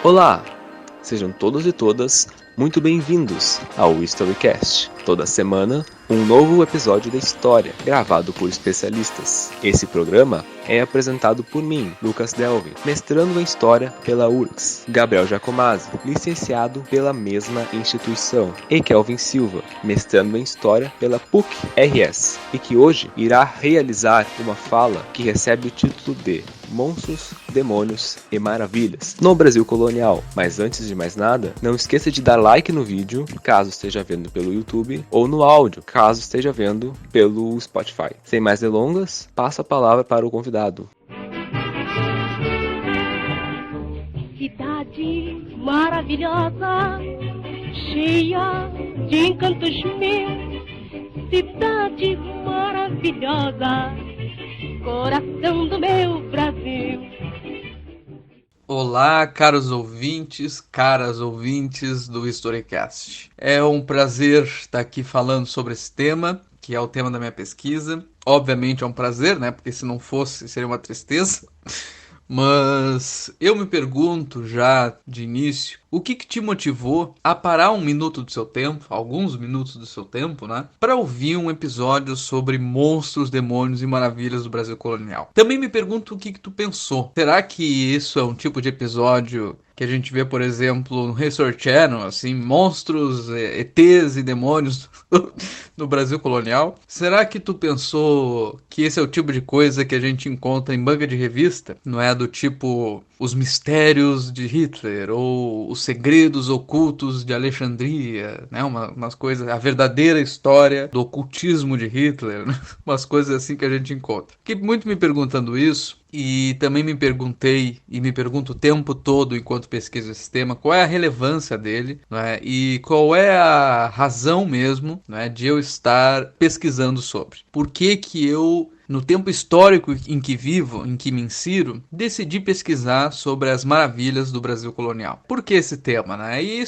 Olá, sejam todos e todas muito bem-vindos ao Historycast. Toda semana, um novo episódio da história, gravado por especialistas. Esse programa é apresentado por mim, Lucas Delvin, mestrando em História pela URGS, Gabriel Giacomazzi, licenciado pela mesma instituição, e Kelvin Silva, mestrando em História pela PUC-RS, e que hoje irá realizar uma fala que recebe o título de Monstros, Demônios e Maravilhas no Brasil Colonial. Mas antes de mais nada, não esqueça de dar like no vídeo, caso esteja vendo pelo YouTube, ou no áudio, caso esteja vendo pelo Spotify. Sem mais delongas, passo a palavra para o convidado. Cidade maravilhosa, cheia de encantos meus. Cidade maravilhosa, coração do meu Brasil. Olá, caros ouvintes, caras ouvintes do Historycast. É um prazer estar aqui falando sobre esse tema, que é o tema da minha pesquisa. Obviamente é um prazer, né? Porque se não fosse, seria uma tristeza. Mas eu me pergunto já de início, o que te motivou a parar um minuto do seu tempo, alguns minutos do seu tempo, né, para ouvir um episódio sobre monstros, demônios e maravilhas do Brasil colonial? Também me pergunto o que tu pensou. Será que isso é um tipo de episódio que a gente vê, por exemplo, no History Channel, assim, monstros, ETs e demônios no Brasil colonial? Será que tu pensou que esse é o tipo de coisa que a gente encontra em banca de revista? Não é do tipo Os Mistérios de Hitler ou Os Segredos Ocultos de Alexandria, né? Umas coisas, a verdadeira história do ocultismo de Hitler, né? Umas coisas assim que a gente encontra. Fiquei muito me perguntando isso. E também me perguntei, e me pergunto o tempo todo enquanto pesquiso esse tema, qual é a relevância dele, né? E qual é a razão mesmo, né, de eu estar pesquisando sobre. Por que que eu, no tempo histórico em que vivo, em que me insiro, decidi pesquisar sobre as maravilhas do Brasil colonial. Por que esse tema, né? E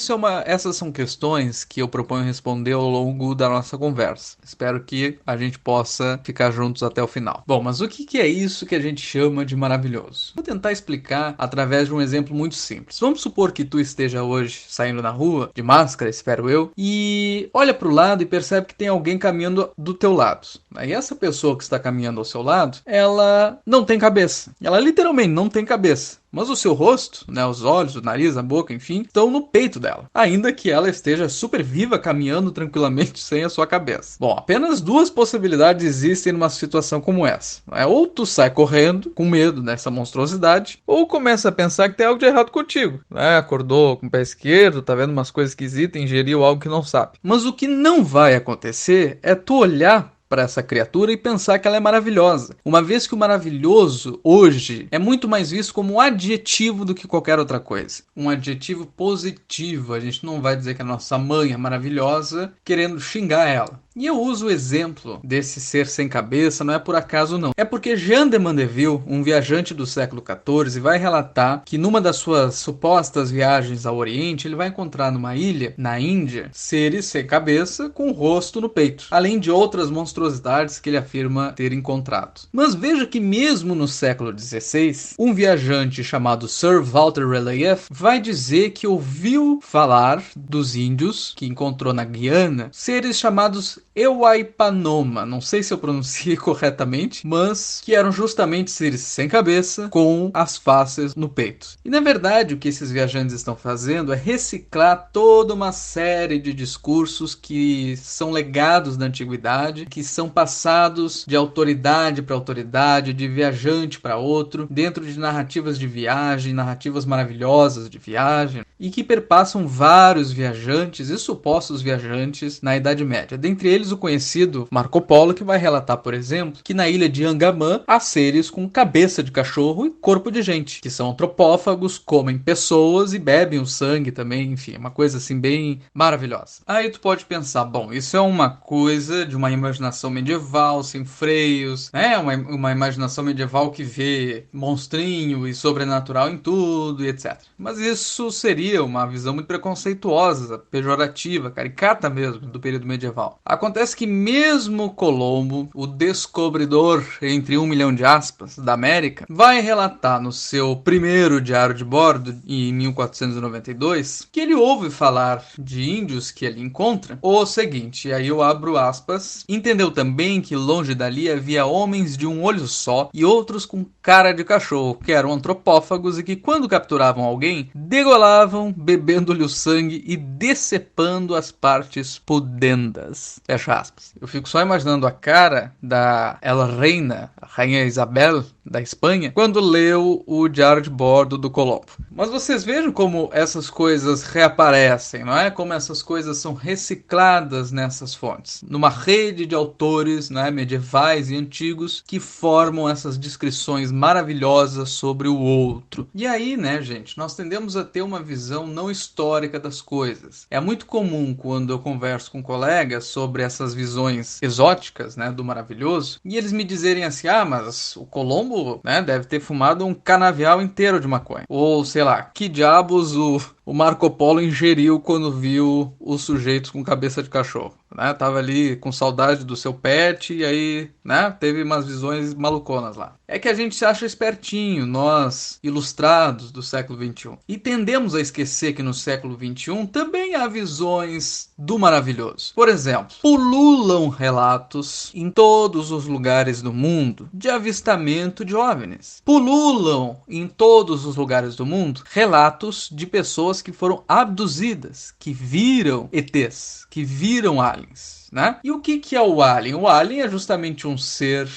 essas são questões que eu proponho responder ao longo da nossa conversa. Espero que a gente possa ficar juntos até o final. Bom, mas o que é isso que a gente chama de maravilhoso? Vou tentar explicar através de um exemplo muito simples. Vamos supor que tu esteja hoje saindo na rua, de máscara, espero eu, e olha para o lado e percebe que tem alguém caminhando do teu lado. E essa pessoa que está caminhando ao seu lado, ela não tem cabeça. Ela literalmente não tem cabeça. Mas o seu rosto, né, os olhos, o nariz, a boca, enfim, estão no peito dela. Ainda que ela esteja super viva, caminhando tranquilamente sem a sua cabeça. Bom, apenas duas possibilidades existem numa situação como essa. Ou tu sai correndo, com medo dessa monstruosidade, ou começa a pensar que tem algo de errado contigo. Acordou com o pé esquerdo, tá vendo umas coisas esquisitas, ingeriu algo que não sabe. Mas o que não vai acontecer é tu olhar para essa criatura e pensar que ela é maravilhosa. Uma vez que o maravilhoso, hoje, é muito mais visto como um adjetivo do que qualquer outra coisa. Um adjetivo positivo. A gente não vai dizer que a nossa mãe é maravilhosa querendo xingar ela. E eu uso o exemplo desse ser sem cabeça, não é por acaso não. É porque Jean de Mandeville, um viajante do século XIV, vai relatar que numa das suas supostas viagens ao Oriente, ele vai encontrar numa ilha, na Índia, seres sem cabeça com o rosto no peito, além de outras monstruosidades que ele afirma ter encontrado. Mas veja que mesmo no século XVI, um viajante chamado Sir Walter Raleigh vai dizer que ouviu falar dos índios que encontrou na Guiana, seres chamados Euaipanoma, não sei se eu pronunciei corretamente, mas que eram justamente seres sem cabeça com as faces no peito. E na verdade o que esses viajantes estão fazendo é reciclar toda uma série de discursos que são legados da antiguidade, que são passados de autoridade para autoridade, de viajante para outro, dentro de narrativas de viagem, narrativas maravilhosas de viagem, e que perpassam vários viajantes e supostos viajantes na Idade Média. Dentre eles o conhecido Marco Polo, que vai relatar, por exemplo, que na ilha de Angamã há seres com cabeça de cachorro e corpo de gente, que são antropófagos, comem pessoas e bebem o sangue também, enfim, uma coisa assim bem maravilhosa. Aí tu pode pensar, bom, isso é uma coisa de uma imaginação medieval, sem freios, né? Uma imaginação medieval que vê monstrinho e sobrenatural em tudo e etc. Mas isso seria uma visão muito preconceituosa, pejorativa, caricata mesmo, do período medieval. A Acontece que mesmo Colombo, o descobridor, entre 1 milhão de aspas, da América, vai relatar no seu primeiro diário de bordo, em 1492, que ele ouve falar de índios que ele encontra o seguinte, e aí eu abro aspas: entendeu também que longe dali havia homens de um olho só e outros com cara de cachorro, que eram antropófagos e que quando capturavam alguém, degolavam, bebendo-lhe o sangue e decepando as partes pudendas. Fecha aspas. Eu fico só imaginando a cara da El Reina, a Rainha Isabel da Espanha, quando leu o diário de bordo do Colombo. Mas vocês vejam como essas coisas reaparecem, não é? Como essas coisas são recicladas nessas fontes. Numa rede de autores, não é, medievais e antigos que formam essas descrições maravilhosas sobre o outro. E aí, né, gente, nós tendemos a ter uma visão não histórica das coisas. É muito comum quando eu converso com colegas sobre essas visões exóticas, né, do maravilhoso, e eles me dizerem assim: ah, mas o Colombo, né, deve ter fumado um canavial inteiro de maconha. Ou, sei lá, que diabos o Marco Polo ingeriu quando viu os sujeitos com cabeça de cachorro, né? Tava ali com saudade do seu pet e aí, né, teve umas visões maluconas lá. É que a gente se acha espertinho, nós, ilustrados do século XXI. E tendemos a esquecer que no século XXI também há visões do maravilhoso. Por exemplo, pululam relatos em todos os lugares do mundo de avistamento de OVNIs. Pululam em todos os lugares do mundo relatos de pessoas que foram abduzidas, que viram ETs, que viram aliens. Né? E o que é o alien? O alien é justamente um ser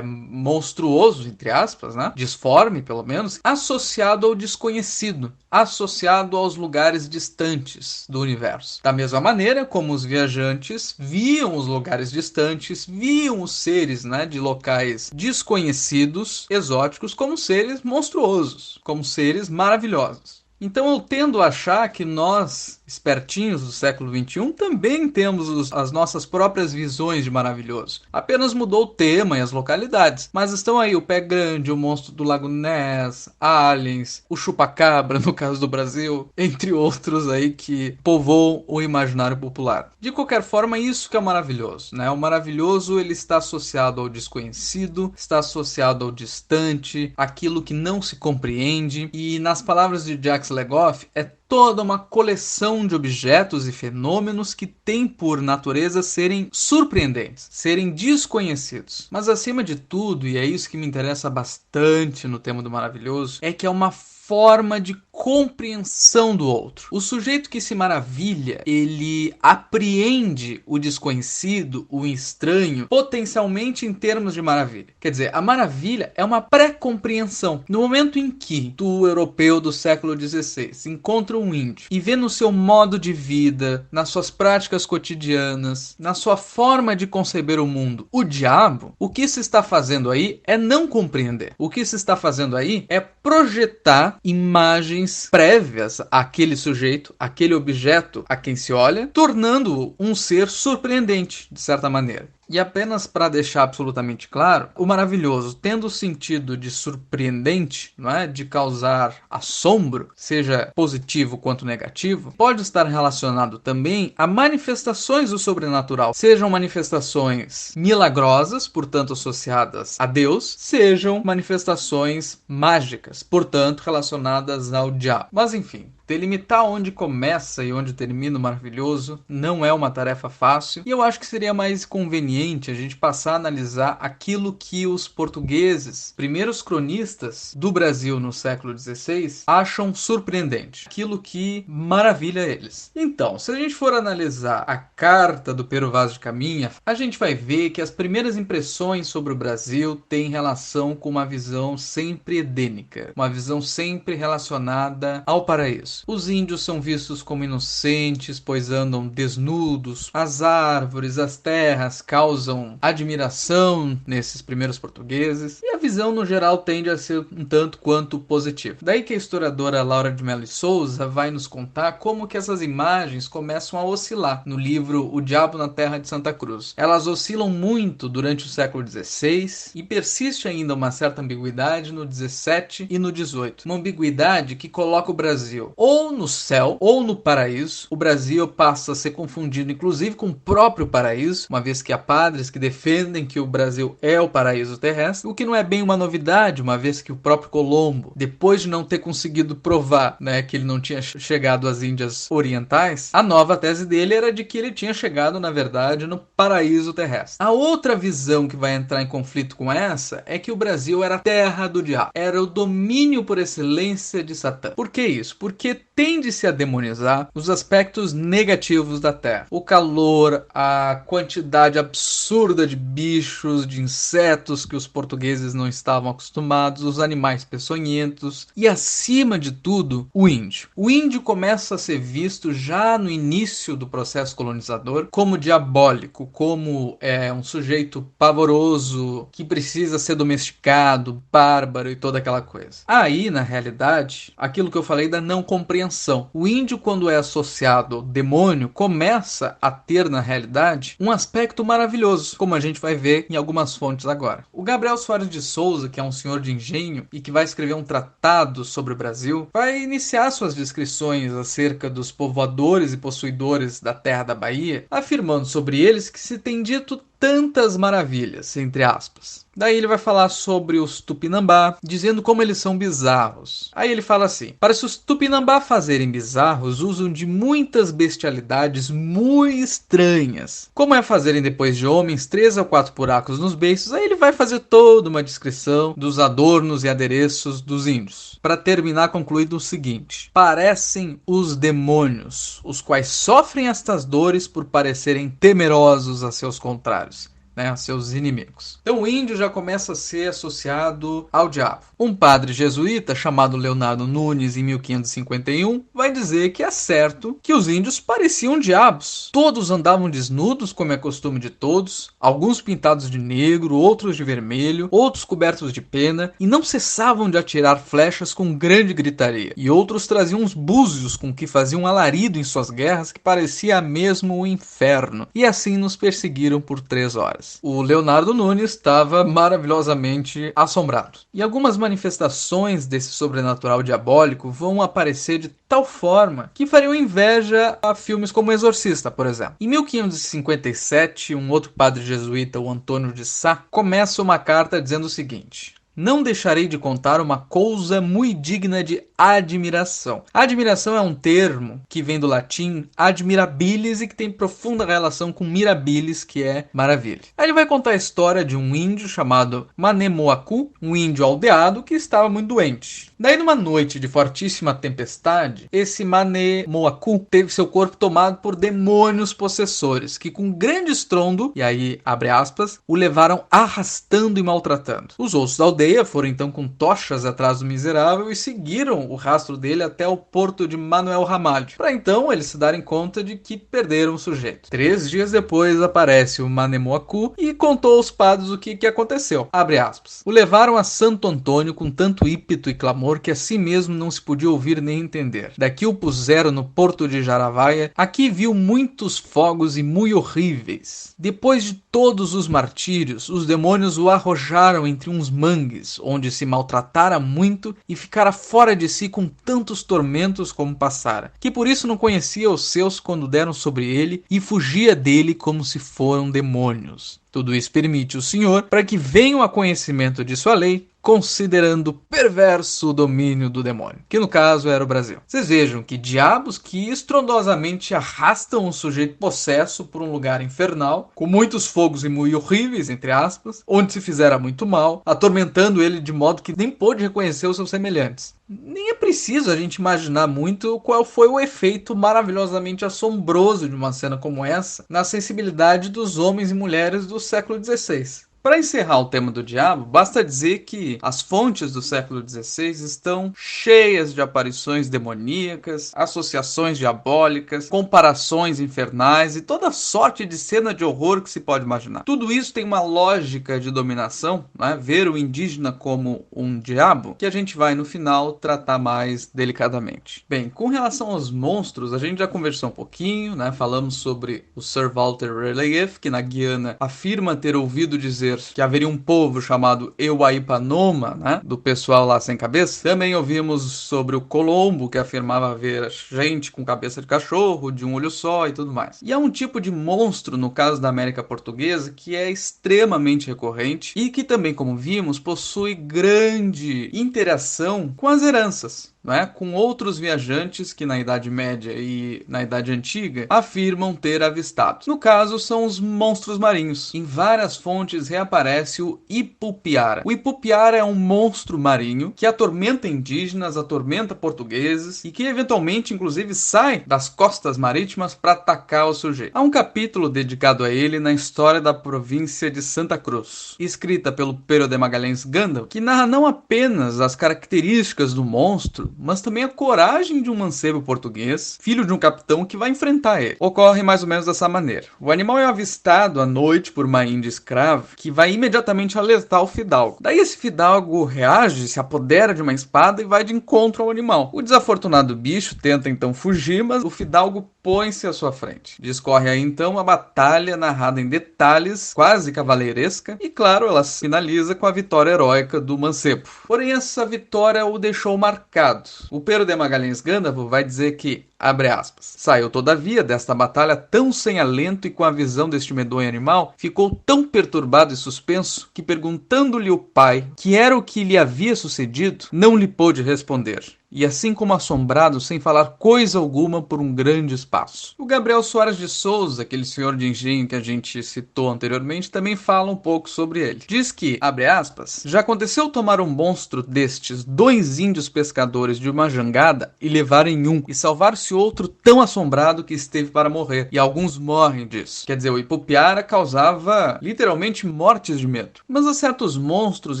monstruoso, entre aspas, né? Disforme, pelo menos, associado ao desconhecido, associado aos lugares distantes do universo. Da mesma maneira como os viajantes viam os lugares distantes, viam os seres, né, de locais desconhecidos, exóticos, como seres monstruosos, como seres maravilhosos. Então eu tendo a achar que nós, espertinhos do século XXI, também temos as nossas próprias visões de maravilhoso. Apenas mudou o tema e as localidades. Mas estão aí o Pé Grande, o Monstro do Lago Ness, aliens, o Chupacabra, no caso do Brasil, entre outros aí que povoam o imaginário popular. De qualquer forma, isso que é o maravilhoso, né? O maravilhoso, ele está associado ao desconhecido, está associado ao distante, aquilo que não se compreende. E nas palavras de Jacques Legoff, é toda uma coleção de objetos e fenômenos que tem por natureza serem surpreendentes, serem desconhecidos. Mas acima de tudo, e é isso que me interessa bastante no tema do maravilhoso, é que é uma forma de compreensão do outro. O sujeito que se maravilha, ele apreende o desconhecido, o estranho, potencialmente em termos de maravilha. Quer dizer, a maravilha é uma pré-compreensão. No momento em que o europeu do século XVI encontra um índio e vê no seu modo de vida, nas suas práticas cotidianas, na sua forma de conceber o mundo, o diabo, o que se está fazendo aí é não compreender. O que se está fazendo aí é projetar imagens prévias àquele sujeito, àquele objeto a quem se olha, tornando-o um ser surpreendente, de certa maneira. E apenas para deixar absolutamente claro, o maravilhoso, tendo o sentido de surpreendente, não é? De causar assombro, seja positivo quanto negativo, pode estar relacionado também a manifestações do sobrenatural, sejam manifestações milagrosas, portanto associadas a Deus, sejam manifestações mágicas, portanto relacionadas ao diabo. Mas enfim, delimitar onde começa e onde termina o maravilhoso não é uma tarefa fácil, e eu acho que seria mais conveniente a gente passar a analisar aquilo que os portugueses, primeiros cronistas do Brasil no século XVI, acham surpreendente, aquilo que maravilha eles. Então, se a gente for analisar a carta do Pero Vaz de Caminha, a gente vai ver que as primeiras impressões sobre o Brasil têm relação com uma visão sempre edênica, uma visão sempre relacionada ao paraíso. Os índios são vistos como inocentes, pois andam desnudos. As árvores, as terras causam admiração nesses primeiros portugueses. E a visão, no geral, tende a ser um tanto quanto positiva. Daí que a historiadora Laura de Mello e Souza vai nos contar como que essas imagens começam a oscilar no livro O Diabo na Terra de Santa Cruz. Elas oscilam muito durante o século XVI e persiste ainda uma certa ambiguidade no XVII e no XVIII. Uma ambiguidade que coloca o Brasil ou no céu ou no paraíso. O Brasil passa a ser confundido inclusive com o próprio paraíso, uma vez que há padres que defendem que o Brasil é o paraíso terrestre, o que não é bem uma novidade, uma vez que o próprio Colombo, depois de não ter conseguido provar, né, que ele não tinha chegado às Índias Orientais, a nova tese dele era de que ele tinha chegado, na verdade, no paraíso terrestre. A outra visão que vai entrar em conflito com essa é que o Brasil era a terra do diabo, era o domínio por excelência de Satã. Por que isso? Porque tende-se a demonizar os aspectos negativos da terra. O calor, a quantidade absurda de bichos, de insetos que os portugueses não estavam acostumados, os animais peçonhentos e, acima de tudo, o índio. O índio começa a ser visto já no início do processo colonizador como diabólico, como um sujeito pavoroso que precisa ser domesticado, bárbaro e toda aquela coisa. Aí, na realidade, aquilo que eu falei da não compreensão. O índio, quando é associado ao demônio, começa a ter, na realidade, um aspecto maravilhoso, como a gente vai ver em algumas fontes agora. O Gabriel Soares de Souza, que é um senhor de engenho e que vai escrever um tratado sobre o Brasil, vai iniciar suas descrições acerca dos povoadores e possuidores da terra da Bahia, afirmando sobre eles que se tem dito tantas maravilhas, entre aspas. Daí ele vai falar sobre os Tupinambá, dizendo como eles são bizarros. Aí ele fala assim: para se os Tupinambá fazerem bizarros, usam de muitas bestialidades muito estranhas. Como é fazerem depois de homens 3 ou 4 buracos nos beiços. Aí ele vai fazer toda uma descrição dos adornos e adereços dos índios. Para terminar, concluído o seguinte: parecem os demônios, os quais sofrem estas dores por parecerem temerosos a seus contrários, né, a seus inimigos. Então o índio já começa a ser associado ao diabo. Um padre jesuíta chamado Leonardo Nunes, em 1551, vai dizer que é certo que os índios pareciam diabos. Todos andavam desnudos, como é costume de todos, alguns pintados de negro, outros de vermelho, outros cobertos de pena, e não cessavam de atirar flechas com grande gritaria. E outros traziam uns búzios com que faziam um alarido em suas guerras que parecia mesmo o inferno. E assim nos perseguiram por 3 horas. O Leonardo Nunes estava maravilhosamente assombrado. E algumas manifestações desse sobrenatural diabólico vão aparecer de tal forma que fariam inveja a filmes como Exorcista, por exemplo. Em 1557, um outro padre jesuíta, o Antônio de Sá, começa uma carta dizendo o seguinte: não deixarei de contar uma coisa muito digna de admiração. Admiração é um termo que vem do latim admirabilis e que tem profunda relação com mirabilis, que é maravilha. Aí ele vai contar a história de um índio chamado Manemoacu, um índio aldeado que estava muito doente. Daí, numa noite de fortíssima tempestade, esse Manemoacu teve seu corpo tomado por demônios possessores, que com grande estrondo, e aí abre aspas, o levaram arrastando e maltratando. Os outros da aldeia foram então com tochas atrás do miserável e seguiram o rastro dele até o porto de Manuel Ramalho, para então eles se darem conta de que perderam o sujeito. 3 dias depois aparece o Manemoacu e contou aos padres o que aconteceu. Abre aspas. O levaram a Santo Antônio com tanto ímpeto e clamor que assim mesmo não se podia ouvir nem entender. Daqui o puseram no porto de Jaravaia. Aqui viu muitos fogos e muito horríveis. Depois de todos os martírios, os demônios o arrojaram entre uns mangues, onde se maltratara muito e ficara fora de si com tantos tormentos como passara, que por isso não conhecia os seus quando deram sobre ele e fugia dele como se foram demônios. Tudo isso permite o Senhor para que venham a conhecimento de sua lei, considerando perverso o domínio do demônio, que no caso era o Brasil. Vocês vejam que diabos que estrondosamente arrastam um sujeito possesso por um lugar infernal, com muitos fogos e muito horríveis, entre aspas, onde se fizera muito mal, atormentando ele de modo que nem pôde reconhecer os seus semelhantes. Nem é preciso a gente imaginar muito qual foi o efeito maravilhosamente assombroso de uma cena como essa na sensibilidade dos homens e mulheres do século XVI. Para encerrar o tema do diabo, basta dizer que as fontes do século XVI estão cheias de aparições demoníacas, associações diabólicas, comparações infernais e toda sorte de cena de horror que se pode imaginar. Tudo isso tem uma lógica de dominação, né? Ver o indígena como um diabo, que a gente vai no final tratar mais delicadamente. Bem, com relação aos monstros, a gente já conversou um pouquinho, né? Falamos sobre o Sir Walter Raleigh, que na Guiana afirma ter ouvido dizer dizer que haveria um povo chamado Euaipanoma, né, do pessoal lá sem cabeça. Também ouvimos sobre o Colombo, que afirmava ver gente com cabeça de cachorro, de um olho só e tudo mais. E há um tipo de monstro, no caso da América Portuguesa, que é extremamente recorrente e que também, como vimos, possui grande interação com as heranças, né, com outros viajantes que na Idade Média e na Idade Antiga afirmam ter avistado. No caso, são os monstros marinhos. Em várias fontes reaparece o Ipupiara. O Ipupiara é um monstro marinho que atormenta indígenas, atormenta portugueses e que eventualmente, inclusive, sai das costas marítimas para atacar o sujeito. Há um capítulo dedicado a ele na história da província de Santa Cruz, escrita pelo Pero de Magalhães Gandalf, que narra não apenas as características do monstro, mas também a coragem de um mancebo português, filho de um capitão que vai enfrentar ele. Ocorre mais ou menos dessa maneira. O animal é avistado à noite por uma índia escrava que vai imediatamente alertar o fidalgo. Daí esse fidalgo reage, se apodera de uma espada e vai de encontro ao animal. O desafortunado bicho tenta então fugir, mas o fidalgo põe-se à sua frente. Discorre aí então a batalha narrada em detalhes, quase cavaleiresca, e claro, ela finaliza com a vitória heróica do mancebo. Porém, essa vitória o deixou marcado. O Pero de Magalhães Gandalf vai dizer que, abre aspas, saiu todavia desta batalha tão sem alento e com a visão deste medonho animal, ficou tão perturbado e suspenso que, perguntando-lhe o pai que era o que lhe havia sucedido, não lhe pôde responder. E assim como assombrado, sem falar coisa alguma por um grande espaço. O Gabriel Soares de Souza, aquele senhor de engenho que a gente citou anteriormente, também fala um pouco sobre ele. Diz que, abre aspas, já aconteceu tomar um monstro destes 2 índios pescadores de uma jangada e levarem um, e salvar-se outro tão assombrado que esteve para morrer. E alguns morrem disso. Quer dizer, o Ipupiara causava literalmente mortes de medo. Mas há certos monstros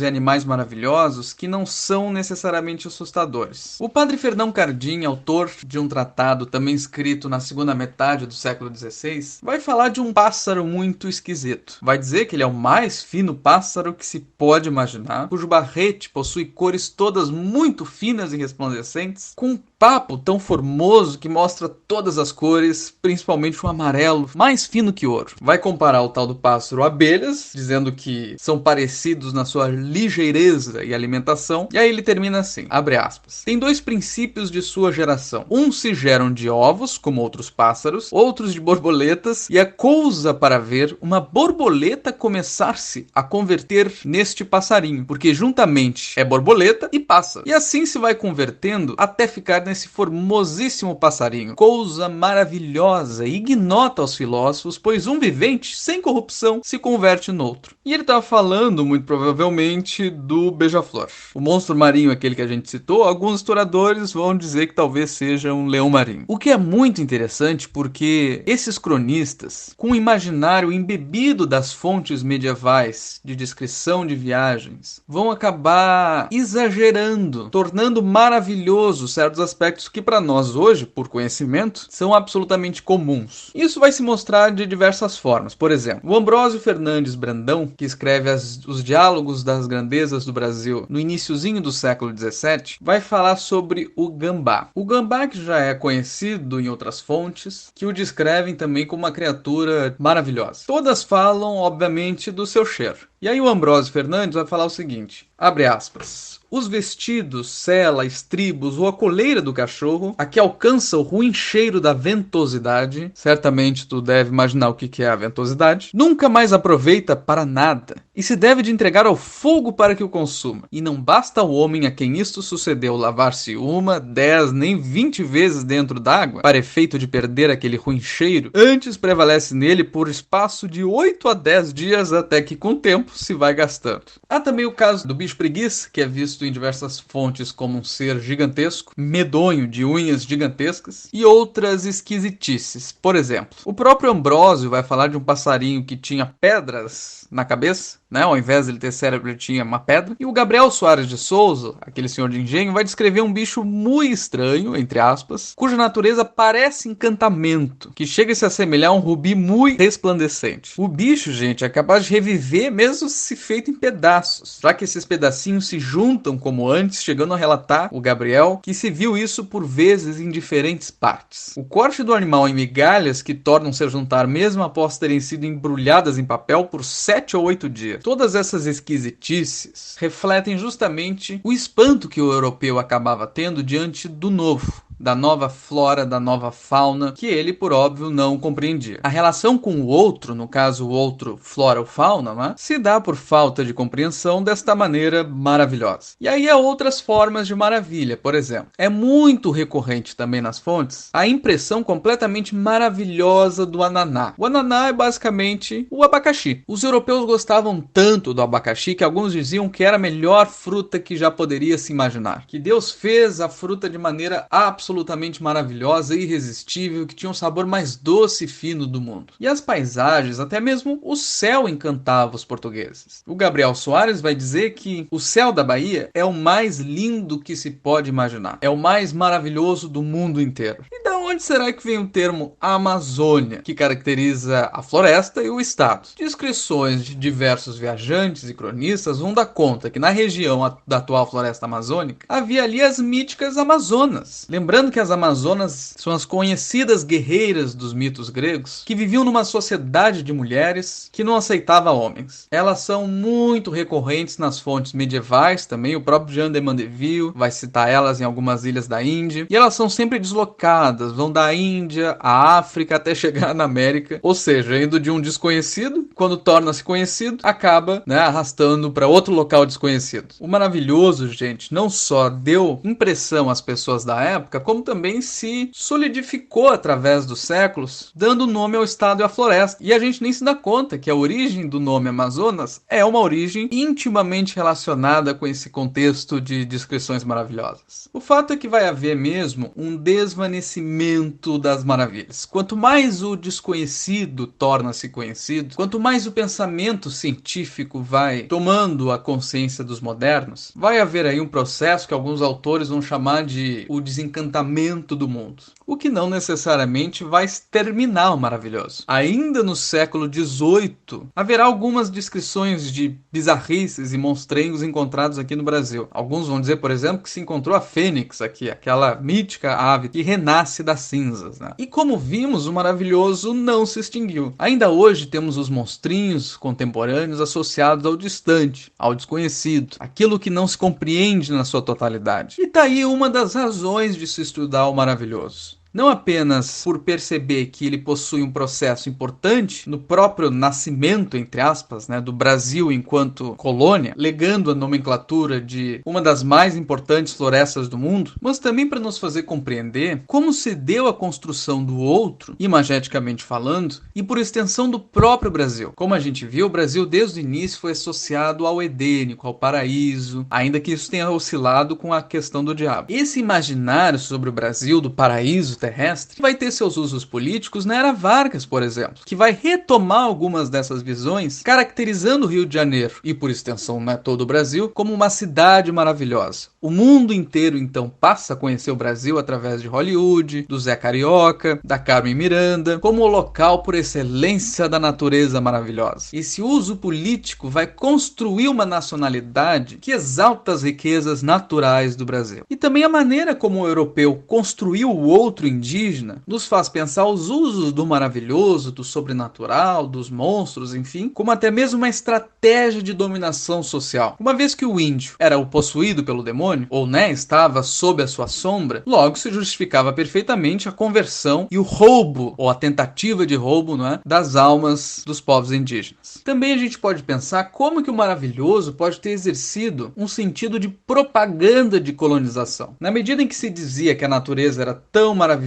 e animais maravilhosos que não são necessariamente assustadores. O padre Fernão Cardim, autor de um tratado também escrito na segunda metade do século XVI, vai falar de um pássaro muito esquisito. Vai dizer que ele é o mais fino pássaro que se pode imaginar, cujo barrete possui cores todas muito finas e resplandecentes, com um papo tão formoso que mostra todas as cores, principalmente o amarelo, mais fino que ouro. Vai comparar o tal do pássaro a abelhas, dizendo que são parecidos na sua ligeireza e alimentação, e aí ele termina assim, abre aspas, tem 2 princípios de sua geração. Uns se geram de ovos, como outros pássaros, outros de borboletas, e é cousa para ver uma borboleta começar-se a converter neste passarinho, porque juntamente é borboleta e pássaro. E assim se vai convertendo até ficar nesse formosíssimo passarinho. Cousa maravilhosa e ignota aos filósofos, pois um vivente, sem corrupção, se converte noutro. E ele estava falando, muito provavelmente, do beija-flor. O monstro marinho, aquele que a gente citou, alguns historiadores vão dizer que talvez seja um leão marinho. O que é muito interessante porque esses cronistas, com o imaginário embebido das fontes medievais de descrição de viagens, vão acabar exagerando, tornando maravilhoso certos aspectos que para nós hoje, por conhecimento, são absolutamente comuns. Isso vai se mostrar de diversas formas. Por exemplo, o Ambrósio Fernandes Brandão, que escreve os Diálogos das Grandezas do Brasil no iniciozinho do século XVII, vai falar sobre o gambá. O gambá, que já é conhecido em outras fontes, que o descrevem também como uma criatura maravilhosa. Todas falam, obviamente, do seu cheiro. E aí o Ambrósio Fernandes vai falar o seguinte, abre aspas, os vestidos, sela, estribos ou a coleira do cachorro, a que alcança o ruim cheiro da ventosidade, certamente tu deve imaginar o que é a ventosidade, nunca mais aproveita para nada, e se deve de entregar ao fogo para que o consuma. E não basta ao homem a quem isto sucedeu lavar-se 1, 10, nem 20 vezes dentro d'água, para efeito de perder aquele ruim cheiro, antes prevalece nele por espaço de 8 a 10 dias até que com o tempo se vai gastando. Há também o caso do bicho preguiça, que é visto em diversas fontes como um ser gigantesco, medonho, de unhas gigantescas, e outras esquisitices. Por exemplo, o próprio Ambrósio vai falar de um passarinho que tinha pedras na cabeça, né? Ao invés de ele ter cérebro, ele tinha uma pedra. E o Gabriel Soares de Souza, aquele senhor de engenho, vai descrever um bicho muito estranho, entre aspas, cuja natureza parece encantamento, que chega a se assemelhar a um rubi muito resplandecente. O bicho, gente, é capaz de reviver mesmo mesmo se feito em pedaços, já que esses pedacinhos se juntam como antes, chegando a relatar o Gabriel que se viu isso por vezes em diferentes partes. O corte do animal em migalhas que tornam-se a juntar mesmo após terem sido embrulhadas em papel por 7 ou 8 dias. Todas essas esquisitices refletem justamente o espanto que o europeu acabava tendo diante do novo, da nova flora, da nova fauna, que ele, por óbvio, não compreendia. A relação com o outro, no caso o outro flora ou fauna, né, se dá por falta de compreensão desta maneira maravilhosa. E aí há outras formas de maravilha, por exemplo. É muito recorrente também nas fontes a impressão completamente maravilhosa do ananá. O ananá é basicamente o abacaxi. Os europeus gostavam tanto do abacaxi que alguns diziam que era a melhor fruta que já poderia se imaginar. Que Deus fez a fruta de maneira absolutamente maravilhosa e irresistível, que tinha o sabor mais doce e fino do mundo. E as paisagens, até mesmo o céu, encantava os portugueses. O Gabriel Soares vai dizer que o céu da Bahia é o mais lindo que se pode imaginar. É o mais maravilhoso do mundo inteiro. E da onde será que vem o termo Amazônia, que caracteriza a floresta e o estado? Descrições de diversos viajantes e cronistas vão dar conta que na região da atual floresta amazônica havia ali as míticas Amazonas. Lembrando que as Amazonas são as conhecidas guerreiras dos mitos gregos que viviam numa sociedade de mulheres que não aceitava homens. Elas são muito recorrentes nas fontes medievais também, o próprio Jean de Mandeville vai citar elas em algumas ilhas da Índia, e elas são sempre deslocadas, vão da Índia à África até chegar na América, ou seja, indo de um desconhecido, quando torna-se conhecido, acaba, arrastando para outro local desconhecido. O maravilhoso, gente, não só deu impressão às pessoas da época, como também se solidificou através dos séculos, dando nome ao estado e à floresta. E a gente nem se dá conta que a origem do nome Amazonas é uma origem intimamente relacionada com esse contexto de descrições maravilhosas. O fato é que vai haver mesmo um desvanecimento das maravilhas. Quanto mais o desconhecido torna-se conhecido, quanto mais o pensamento científico vai tomando a consciência dos modernos, vai haver aí um processo que alguns autores vão chamar de o desencantamento do mundo. O que não necessariamente vai exterminar o maravilhoso. Ainda no século XVIII, haverá algumas descrições de bizarrices e monstrengos encontrados aqui no Brasil. Alguns vão dizer, por exemplo, que se encontrou a fênix aqui, aquela mítica ave que renasce das cinzas, né? E como vimos, o maravilhoso não se extinguiu. Ainda hoje temos os monstrinhos contemporâneos associados ao distante, ao desconhecido, aquilo que não se compreende na sua totalidade. E tá aí uma das razões de se estudar o maravilhoso. Não apenas por perceber que ele possui um processo importante no próprio nascimento, entre aspas, do Brasil enquanto colônia, legando a nomenclatura de uma das mais importantes florestas do mundo, mas também para nos fazer compreender como se deu a construção do outro, imageticamente falando, e por extensão do próprio Brasil. Como a gente viu, o Brasil desde o início foi associado ao edênico, ao paraíso, ainda que isso tenha oscilado com a questão do diabo. Esse imaginário sobre o Brasil, do paraíso terrestre, vai ter seus usos políticos na Era Vargas, por exemplo, que vai retomar algumas dessas visões, caracterizando o Rio de Janeiro, e por extensão todo o Brasil, como uma cidade maravilhosa. O mundo inteiro, então, passa a conhecer o Brasil através de Hollywood, do Zé Carioca, da Carmen Miranda, como o local por excelência da natureza maravilhosa. Esse uso político vai construir uma nacionalidade que exalta as riquezas naturais do Brasil. E também a maneira como o europeu construiu o outro indígena nos faz pensar os usos do maravilhoso, do sobrenatural, dos monstros, enfim, como até mesmo uma estratégia de dominação social. Uma vez que o índio era o possuído pelo demônio, ou estava sob a sua sombra, logo se justificava perfeitamente a conversão e o roubo, ou a tentativa de roubo, das almas dos povos indígenas. Também a gente pode pensar como que o maravilhoso pode ter exercido um sentido de propaganda de colonização. Na medida em que se dizia que a natureza era tão maravilhosa,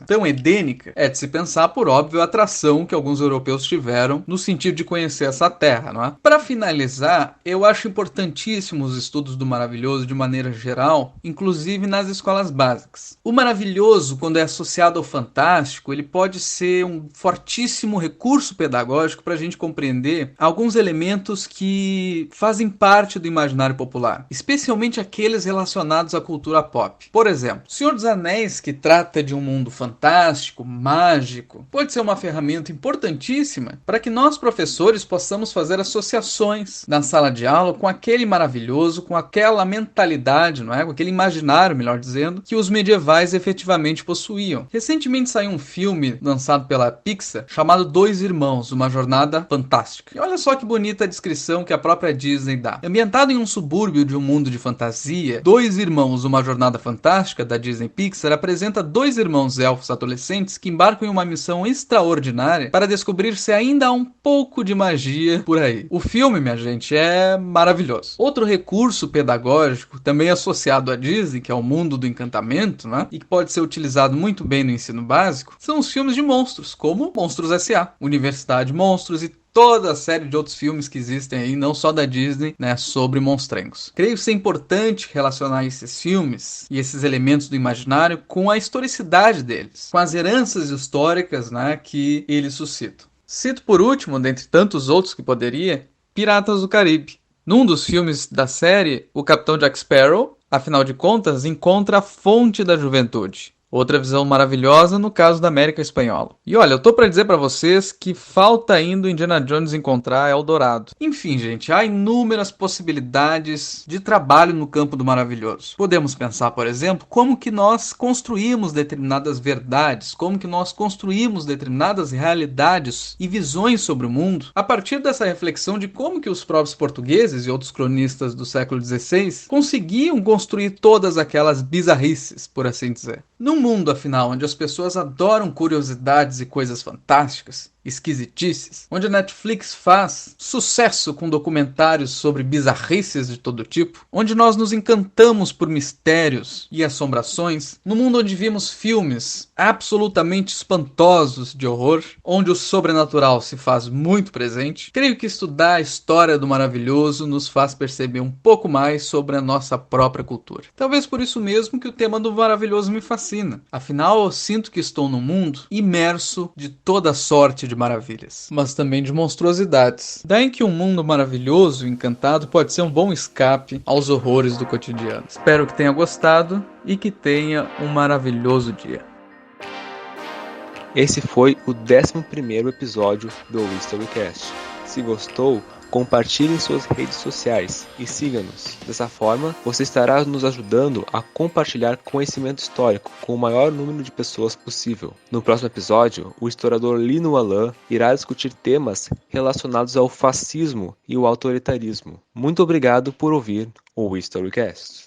tão edênica, é de se pensar, por óbvio, a atração que alguns europeus tiveram no sentido de conhecer essa terra, Para finalizar, eu acho importantíssimo os estudos do maravilhoso de maneira geral, inclusive nas escolas básicas. O maravilhoso, quando é associado ao fantástico, ele pode ser um fortíssimo recurso pedagógico para a gente compreender alguns elementos que fazem parte do imaginário popular, especialmente aqueles relacionados à cultura pop. Por exemplo, Senhor dos Anéis, que trata de um mundo fantástico, mágico, pode ser uma ferramenta importantíssima para que nós, professores, possamos fazer associações na sala de aula com aquele maravilhoso, com aquela mentalidade, não é? Com aquele imaginário, melhor dizendo, que os medievais efetivamente possuíam. Recentemente saiu um filme lançado pela Pixar chamado Dois Irmãos, Uma Jornada Fantástica. E olha só que bonita a descrição que a própria Disney dá. Ambientado em um subúrbio de um mundo de fantasia, Dois Irmãos, Uma Jornada Fantástica, da Disney Pixar, apresenta dois irmãos elfos adolescentes que embarcam em uma missão extraordinária para descobrir se ainda há um pouco de magia por aí. O filme, minha gente, é maravilhoso. Outro recurso pedagógico, também associado à Disney, que é o mundo do encantamento, né? E que pode ser utilizado muito bem no ensino básico, são os filmes de monstros, como Monstros S.A., Universidade Monstros e toda a série de outros filmes que existem aí, não só da Disney, né, sobre monstrengos. Creio ser importante relacionar esses filmes e esses elementos do imaginário com a historicidade deles, com as heranças históricas, né, que eles suscitam. Cito por último, dentre tantos outros que poderia, Piratas do Caribe. Num dos filmes da série, o Capitão Jack Sparrow, afinal de contas, encontra a fonte da juventude. Outra visão maravilhosa no caso da América Espanhola. E olha, eu tô para dizer para vocês que falta ainda o Indiana Jones encontrar Eldorado. Enfim, gente, há inúmeras possibilidades de trabalho no campo do maravilhoso. Podemos pensar, por exemplo, como que nós construímos determinadas verdades, como que nós construímos determinadas realidades e visões sobre o mundo, a partir dessa reflexão de como que os próprios portugueses e outros cronistas do século XVI conseguiam construir todas aquelas bizarrices, por assim dizer. Num mundo, afinal, onde as pessoas adoram curiosidades e coisas fantásticas, esquisitices, onde a Netflix faz sucesso com documentários sobre bizarrices de todo tipo, onde nós nos encantamos por mistérios e assombrações, no mundo onde vimos filmes absolutamente espantosos de horror, onde o sobrenatural se faz muito presente, creio que estudar a história do maravilhoso nos faz perceber um pouco mais sobre a nossa própria cultura. Talvez por isso mesmo que o tema do maravilhoso me fascina. Afinal, eu sinto que estou num mundo imerso de toda sorte de maravilhas, mas também de monstruosidades. Daí que um mundo maravilhoso e encantado pode ser um bom escape aos horrores do cotidiano. Espero que tenha gostado e que tenha um maravilhoso dia. Esse foi o 11º episódio do HistoryCast. Se gostou, compartilhe em suas redes sociais e siga-nos. Dessa forma, você estará nos ajudando a compartilhar conhecimento histórico com o maior número de pessoas possível. No próximo episódio, o historiador Lino Alain irá discutir temas relacionados ao fascismo e o autoritarismo. Muito obrigado por ouvir o HistoryCast.